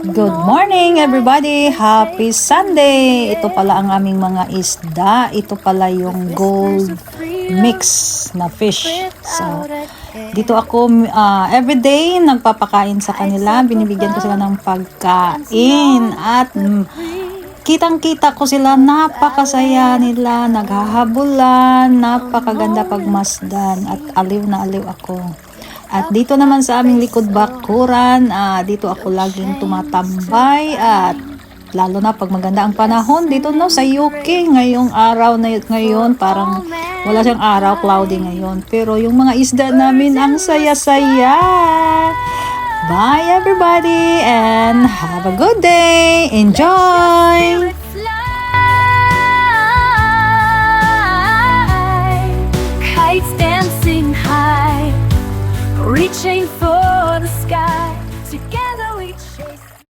Good morning everybody! Happy Sunday! Ito pala ang aming mga isda. Ito pala yung gold mix na fish. So, dito ako everyday nagpapakain sa kanila. Binibigyan ko sila ng pagkain at kitang-kita ko sila, napakasaya nila, naghahabulan, napakaganda pagmasdan at aliw na aliw ako. At dito naman sa aming likod bakuran, dito ako laging tumatambay at lalo na pag maganda ang panahon dito no sa UK ngayong araw na ngayon, parang wala siyang araw, cloudy ngayon, pero yung mga isda namin ang saya-saya. Bye everybody and have a good day. Enjoy! Kites dancing high, reaching